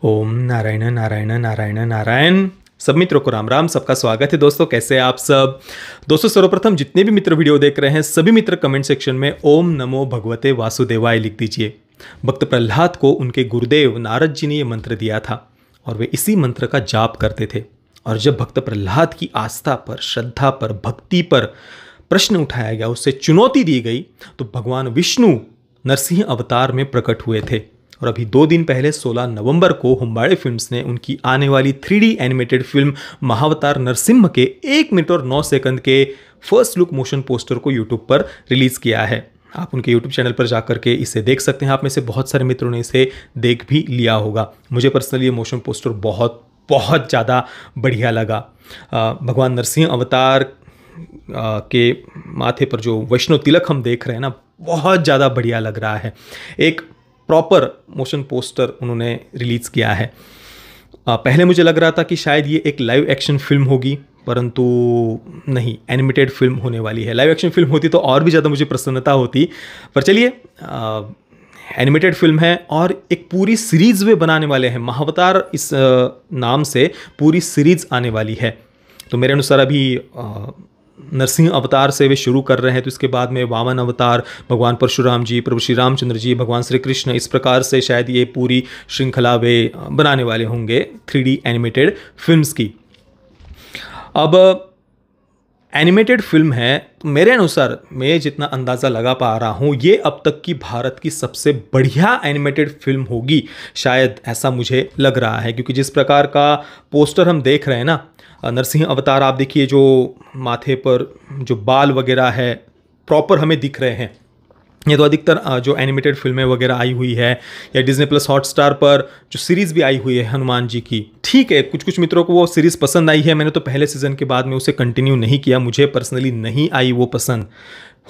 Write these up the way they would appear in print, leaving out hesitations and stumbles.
ओम नारायण नारायण नारायण नारायण। सब मित्रों को राम राम। सबका स्वागत है दोस्तों। कैसे हैं आप सब दोस्तों? सर्वप्रथम जितने भी मित्र वीडियो देख रहे हैं सभी मित्र कमेंट सेक्शन में ओम नमो भगवते वासुदेवाय लिख दीजिए। भक्त प्रहलाद को उनके गुरुदेव नारद जी ने यह मंत्र दिया था और वे इसी मंत्र का जाप करते थे। और जब भक्त प्रहलाद की आस्था पर, श्रद्धा पर, भक्ति पर प्रश्न उठाया गया, उससे चुनौती दी गई, तो भगवान विष्णु नरसिंह अवतार में प्रकट हुए थे। और अभी 2 दिन पहले 16 नवंबर को हुंबाड़े फिल्म्स ने उनकी आने वाली 3D animated film Mahavatar Narasimha के 1 मिनट और 9 सेकंड के फर्स्ट लुक मोशन पोस्टर को यूट्यूब पर रिलीज किया है। आप उनके यूट्यूब चैनल पर जाकर के इसे देख सकते हैं। आप में से बहुत सारे मित्रों ने इसे देख भी लिया होगा। मुझे पर्सनली ये मोशन पोस्टर बहुत बहुत ज़्यादा बढ़िया लगा। भगवान नरसिंह अवतार के माथे पर जो वैष्णव तिलक हम देख रहे हैं ना, बहुत ज़्यादा बढ़िया लग रहा है। एक प्रॉपर मोशन पोस्टर उन्होंने रिलीज़ किया है। पहले मुझे लग रहा था कि शायद ये एक लाइव एक्शन फिल्म होगी, परंतु नहीं, एनिमेटेड फिल्म होने वाली है। लाइव एक्शन फिल्म होती तो और भी ज़्यादा मुझे प्रसन्नता होती, पर चलिए, एनिमेटेड फिल्म है और एक पूरी सीरीज़ वे बनाने वाले हैं। महावतार इस नाम से पूरी सीरीज़ आने वाली है। तो मेरे अनुसार अभी नरसिंह अवतार से वे शुरू कर रहे हैं, तो इसके बाद में वामन अवतार, भगवान परशुराम जी, प्रभु श्री रामचंद्र जी, भगवान श्री कृष्ण, इस प्रकार से शायद ये पूरी श्रृंखला वे बनाने वाले होंगे 3D एनिमेटेड फिल्म्स की। अब एनिमेटेड फिल्म है, तो मेरे अनुसार मैं जितना अंदाज़ा लगा पा रहा हूँ, ये अब तक की भारत की सबसे बढ़िया एनिमेटेड फिल्म होगी, शायद ऐसा मुझे लग रहा है। क्योंकि जिस प्रकार का पोस्टर हम देख रहे हैं ना, नरसिंह अवतार, आप देखिए जो माथे पर जो बाल वगैरह है प्रॉपर हमें दिख रहे हैं। ये तो अधिकतर जो एनिमेटेड फिल्में वगैरह आई हुई है या डिज्नी प्लस हॉटस्टार पर जो सीरीज़ भी आई हुई है हनुमान जी की, ठीक है, कुछ कुछ मित्रों को वो सीरीज़ पसंद आई है। मैंने तो पहले सीज़न के बाद में उसे कंटिन्यू नहीं किया, मुझे पर्सनली नहीं आई वो पसंद।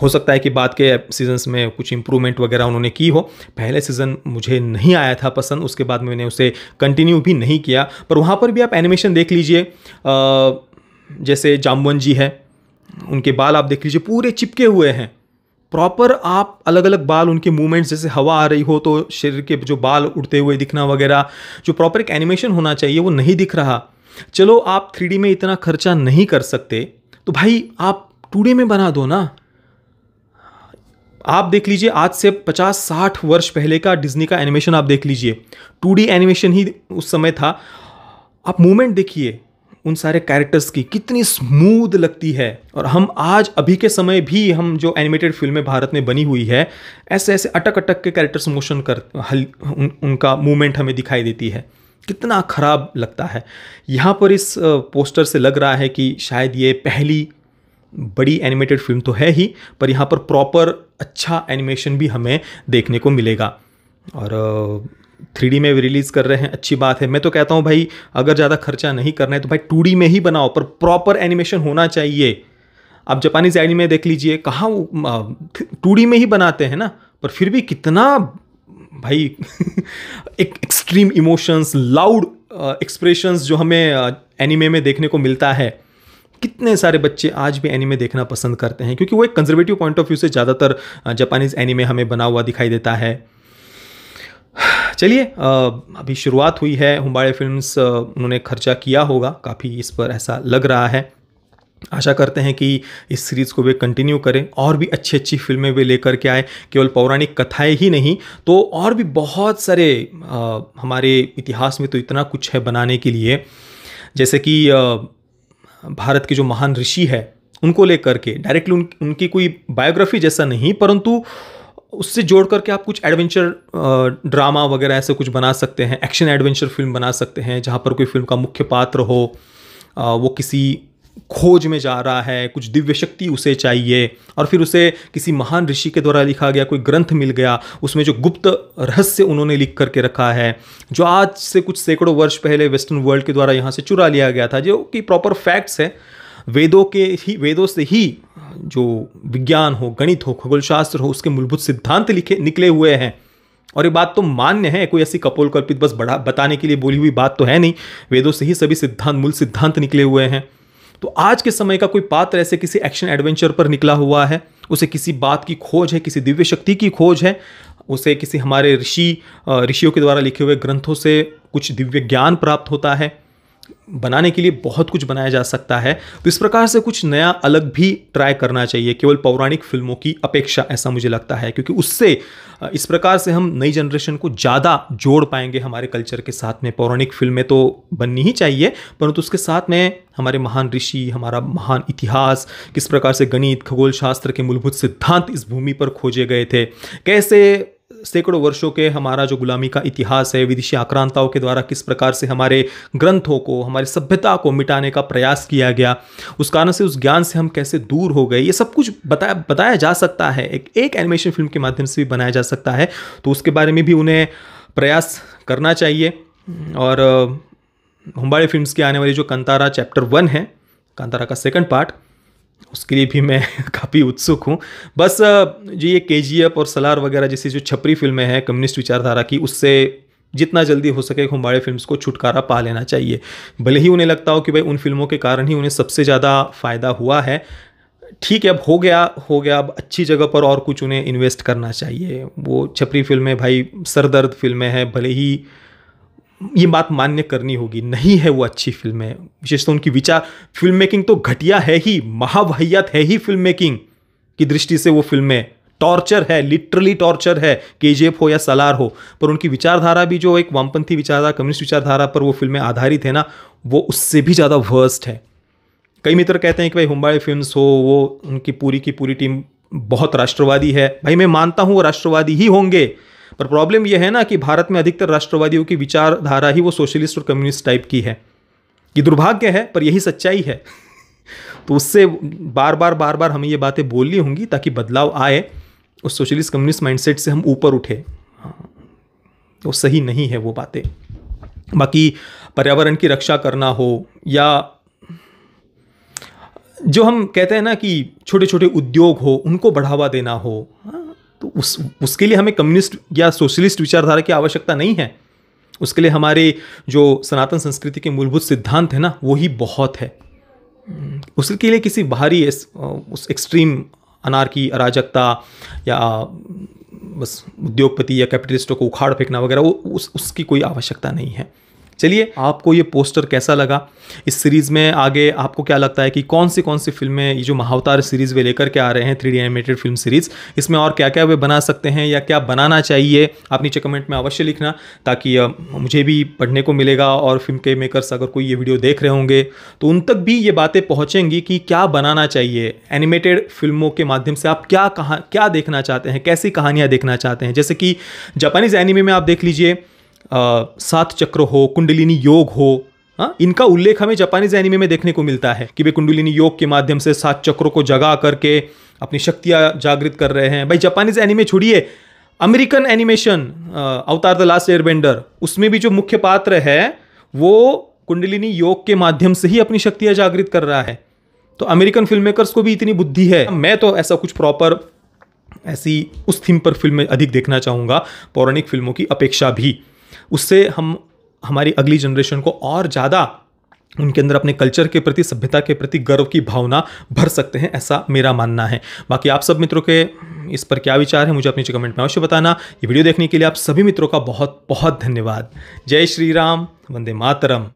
हो सकता है कि बाद के सीजन्स में कुछ इंप्रूवमेंट वगैरह उन्होंने की हो। पहले सीज़न मुझे नहीं आया था पसंद, उसके बाद मैंने उसे कंटिन्यू भी नहीं किया। पर वहाँ पर भी आप एनिमेशन देख लीजिए, जैसे जामवन जी है, उनके बाल आप देख लीजिए पूरे चिपके हुए हैं प्रॉपर। आप अलग अलग बाल, उनके मूवमेंट्स, जैसे हवा आ रही हो तो शरीर के जो बाल उड़ते हुए दिखना वगैरह, जो प्रॉपर एक एनिमेशन होना चाहिए वो नहीं दिख रहा। चलो, आप 3D में इतना खर्चा नहीं कर सकते तो भाई आप 2D में बना दो ना। आप देख लीजिए, आज से 50-60 वर्ष पहले का डिज्नी का एनिमेशन आप देख लीजिए, 2D एनिमेशन ही उस समय था। आप मूवमेंट देखिए उन सारे कैरेक्टर्स की, कितनी स्मूथ लगती है। और हम आज अभी के समय भी हम जो एनिमेटेड फिल्में भारत में बनी हुई है, ऐसे ऐसे अटक अटक के कैरेक्टर्स मोशन कर उनका मूवमेंट हमें दिखाई देती है, कितना खराब लगता है। यहाँ पर इस पोस्टर से लग रहा है कि शायद ये पहली बड़ी एनिमेटेड फिल्म तो है ही, पर यहाँ पर प्रॉपर अच्छा एनिमेशन भी हमें देखने को मिलेगा। और 3D में भी रिलीज़ कर रहे हैं, अच्छी बात है। मैं तो कहता हूँ भाई, अगर ज़्यादा खर्चा नहीं करना है तो भाई 2D में ही बनाओ, पर प्रॉपर एनिमेशन होना चाहिए। आप जापानीज एनिमे देख लीजिए, कहाँ 2D में ही बनाते हैं ना, पर फिर भी कितना भाई एक एक्सट्रीम इमोशंस, लाउड एक्सप्रेशंस जो हमें एनिमे में देखने को मिलता है। कितने सारे बच्चे आज भी एनिमे देखना पसंद करते हैं, क्योंकि वो एक कंजर्वेटिव पॉइंट ऑफ व्यू से ज़्यादातर जापानीज एनिमे हमें बना हुआ दिखाई देता है। चलिए, अभी शुरुआत हुई है। हुंबाड़े फिल्म्स, उन्होंने खर्चा किया होगा काफ़ी इस पर, ऐसा लग रहा है। आशा करते हैं कि इस सीरीज़ को वे कंटिन्यू करें और भी अच्छी अच्छी फिल्में वे लेकर के आए। केवल पौराणिक कथाएं ही नहीं, तो और भी बहुत सारे हमारे इतिहास में तो इतना कुछ है बनाने के लिए। जैसे कि भारत के जो महान ऋषि है उनको लेकर के डायरेक्टली उनकी कोई बायोग्राफी जैसा नहीं, परंतु उससे जोड़ करके आप कुछ एडवेंचर ड्रामा वगैरह ऐसे कुछ बना सकते हैं। एक्शन एडवेंचर फिल्म बना सकते हैं, जहाँ पर कोई फिल्म का मुख्य पात्र हो, वो किसी खोज में जा रहा है, कुछ दिव्य शक्ति उसे चाहिए, और फिर उसे किसी महान ऋषि के द्वारा लिखा गया कोई ग्रंथ मिल गया, उसमें जो गुप्त रहस्य उन्होंने लिख करके रखा है, जो आज से कुछ सैकड़ों वर्ष पहले वेस्टर्न वर्ल्ड के द्वारा यहाँ से चुरा लिया गया था, जो कि प्रॉपर फैक्ट्स है। वेदों से ही जो विज्ञान हो, गणित हो, खगोलशास्त्र हो, उसके मूलभूत सिद्धांत निकले हुए हैं। और ये बात तो मान्य है, कोई ऐसी कपोल कल्पित बस बड़ा बताने के लिए बोली हुई बात तो है नहीं। वेदों से ही सभी सिद्धांत, मूल सिद्धांत निकले हुए हैं। तो आज के समय का कोई पात्र ऐसे किसी एक्शन एडवेंचर पर निकला हुआ है, उसे किसी बात की खोज है, किसी दिव्य शक्ति की खोज है, उसे किसी हमारे ऋषियों के द्वारा लिखे हुए ग्रंथों से कुछ दिव्य ज्ञान प्राप्त होता है, बनाने के लिए बहुत कुछ बनाया जा सकता है। तो इस प्रकार से कुछ नया अलग भी ट्राई करना चाहिए केवल पौराणिक फिल्मों की अपेक्षा, ऐसा मुझे लगता है, क्योंकि उससे इस प्रकार से हम नई जनरेशन को ज़्यादा जोड़ पाएंगे हमारे कल्चर के साथ में। पौराणिक फिल्में तो बननी ही चाहिए, परंतु उसके साथ में हमारे महान ऋषि, हमारा महान इतिहास, किस प्रकार से गणित, खगोल शास्त्र के मूलभूत सिद्धांत इस भूमि पर खोजे गए थे, कैसे सैकड़ों वर्षों के हमारा जो गुलामी का इतिहास है, विदेशी आक्रांताओं के द्वारा किस प्रकार से हमारे ग्रंथों को, हमारी सभ्यता को मिटाने का प्रयास किया गया, उस कारण से उस ज्ञान से हम कैसे दूर हो गए, ये सब कुछ बताया जा सकता है। एक एनिमेशन फिल्म के माध्यम से भी बनाया जा सकता है। तो उसके बारे में भी उन्हें प्रयास करना चाहिए। और हुंबाळे फिल्म्स की आने वाली जो कांतारा चैप्टर 1 है, कांतारा का सेकंड पार्ट, उसके लिए भी मैं काफ़ी उत्सुक हूँ। बस जो ये KGF और सलार वगैरह जैसी जो छपरी फिल्में हैं कम्युनिस्ट विचारधारा की, उससे जितना जल्दी हो सके हुंबाळे फिल्म्स को छुटकारा पा लेना चाहिए। भले ही उन्हें लगता हो कि भाई उन फिल्मों के कारण ही उन्हें सबसे ज़्यादा फ़ायदा हुआ है, ठीक है, अब हो गया, अब अच्छी जगह पर और कुछ उन्हें इन्वेस्ट करना चाहिए। वो छपरी फिल्में भाई सरदर्द फिल्में हैं, भले ही ये बात मान्य करनी होगी, नहीं है वो अच्छी फिल्में, विशेषतः उनकी विचार, फिल्म मेकिंग तो घटिया है ही, महावाहियात है ही फिल्म मेकिंग की दृष्टि से। वो फिल्में टॉर्चर है, लिटरली टॉर्चर है, KGF हो या सलार हो। पर उनकी विचारधारा भी जो एक वामपंथी विचारधारा, कम्युनिस्ट विचारधारा पर वो फिल्में आधारित है ना, वो उससे भी ज़्यादा वर्स्ट है। कई मित्र कहते हैं कि भाई हुंबाळे फिल्म्स हो, वो उनकी पूरी की पूरी टीम बहुत राष्ट्रवादी है। भाई मैं मानता हूँ वो राष्ट्रवादी ही होंगे, पर प्रॉब्लम यह है ना कि भारत में अधिकतर राष्ट्रवादियों की विचारधारा ही वो सोशलिस्ट और कम्युनिस्ट टाइप की है। ये दुर्भाग्य है, पर यही सच्चाई है। तो उससे बार बार हमें ये बातें बोलनी होंगी ताकि बदलाव आए, उस सोशलिस्ट कम्युनिस्ट माइंडसेट से हम ऊपर उठे। तो सही नहीं है वो बातें। बाकी पर्यावरण की रक्षा करना हो, या जो हम कहते हैं ना कि छोटे छोटे उद्योग हो, उनको बढ़ावा देना हो, तो उसके लिए हमें कम्युनिस्ट या सोशलिस्ट विचारधारा की आवश्यकता नहीं है। उसके लिए हमारे जो सनातन संस्कृति के मूलभूत सिद्धांत है ना, वो ही बहुत है। उसके लिए किसी बाहरी उस एक्सट्रीम अनार्की, अराजकता या बस उद्योगपति या कैपिटलिस्टों को उखाड़ फेंकना वगैरह, वो उसकी कोई आवश्यकता नहीं है। चलिए, आपको ये पोस्टर कैसा लगा? इस सीरीज़ में आगे आपको क्या लगता है कि कौन सी फिल्में, ये जो महाअवतार सीरीज़ वे लेकर के आ रहे हैं, 3D एनिमेटेड फिल्म सीरीज़, इसमें और क्या क्या वे बना सकते हैं या क्या बनाना चाहिए? आप नीचे कमेंट में अवश्य लिखना, ताकि मुझे भी पढ़ने को मिलेगा। और फिल्म के मेकर्स अगर कोई ये वीडियो देख रहे होंगे तो उन तक भी ये बातें पहुँचेंगी कि क्या बनाना चाहिए एनिमेटेड फिल्मों के माध्यम से। आप क्या देखना चाहते हैं, कैसी कहानियाँ देखना चाहते हैं? जैसे कि जापानीज़ एनिमे में आप देख लीजिए, 7 चक्र हो, कुंडलिनी योग हो, इनका उल्लेख हमें जापानीज एनिमे में देखने को मिलता है कि वे कुंडलिनी योग के माध्यम से 7 चक्रों को जगा करके अपनी शक्तियां जागृत कर रहे हैं। भाई जापानीज एनिमे छोड़िए, अमेरिकन एनिमेशन अवतार द लास्ट एयरबेंडर, उसमें भी जो मुख्य पात्र है वो कुंडलिनी योग के माध्यम से ही अपनी शक्तियां जागृत कर रहा है। तो अमेरिकन फिल्म मेकर्स को भी इतनी बुद्धि है। मैं तो ऐसा कुछ प्रॉपर ऐसी उस थीम पर फिल्में अधिक देखना चाहूँगा, पौराणिक फिल्मों की अपेक्षा भी। उससे हम हमारी अगली जनरेशन को और ज़्यादा उनके अंदर अपने कल्चर के प्रति, सभ्यता के प्रति गर्व की भावना भर सकते हैं, ऐसा मेरा मानना है। बाकी आप सब मित्रों के इस पर क्या विचार है, मुझे अपने कमेंट में अवश्य बताना। ये वीडियो देखने के लिए आप सभी मित्रों का बहुत बहुत धन्यवाद। जय श्री राम, वंदे मातरम।